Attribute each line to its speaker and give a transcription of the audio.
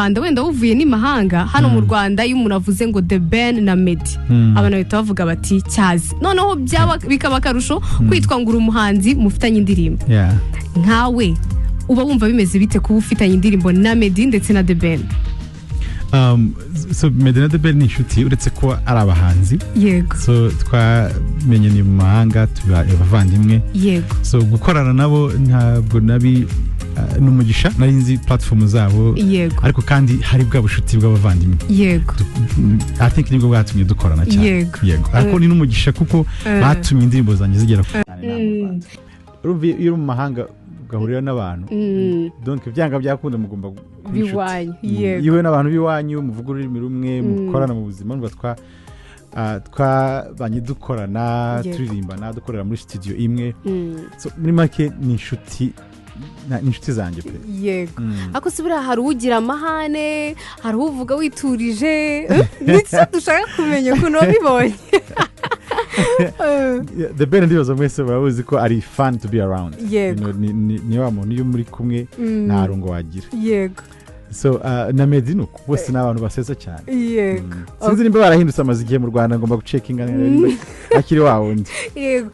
Speaker 1: Rwanda wenda uvuye ni mahanga hano mu Rwanda iyo umuntu avuze ngo The Ben na Meddy abantu bahita bavuga bati cyazi noneho byaba bikaba karusho kwitwa ngura umuhanzi mufitanye indirimbo nkawe uba wumva bimeze bite kuba ufitanye indirimbo na Meddy ndetse na The Ben
Speaker 2: so Meddy na The Ben ni inshuti uretse ko ari abahanzi
Speaker 1: yego
Speaker 2: so twamenye ni mu mahanga tubavandimwe
Speaker 1: yego
Speaker 2: so gukorana nabo ntabwo nabi numugisha nari nzi platform zabo ariko kandi hari bwa bushuti bw'abavandimwe
Speaker 1: yego
Speaker 2: I think nibwo bwatumye dukorana cyane yego ariko ni numugisha kuko batumye indirimbo zanjye zigera urumva iyo mu mahanga gahurira n'abantu donc byanga byakunda mugomba
Speaker 1: biwanyu yego
Speaker 2: yiwe n'abantu biwanyu muvuga ururimi rumwe mukorana mu buzima n'ubwo twabanye dukorana turirimbana dukorera muri studio imwe so muri make ni inshuti zanjye pe
Speaker 1: yego ako sibura hari ugira amahane hari uvuga witurije ndetse dushaka kumenya ko no bibonye
Speaker 2: The Ben ndibaza mwese barabuzi ko ari fun to be around ni wa muntu iyo muri kumwe nta rungo wagira
Speaker 1: yego
Speaker 2: so na Meddy nuko bose n'abantu baseza cyane
Speaker 1: yego
Speaker 2: sinzi nimba barahindutse amazi igihe mu Rwanda ngomba gucekinga akiri wa wundi
Speaker 1: yego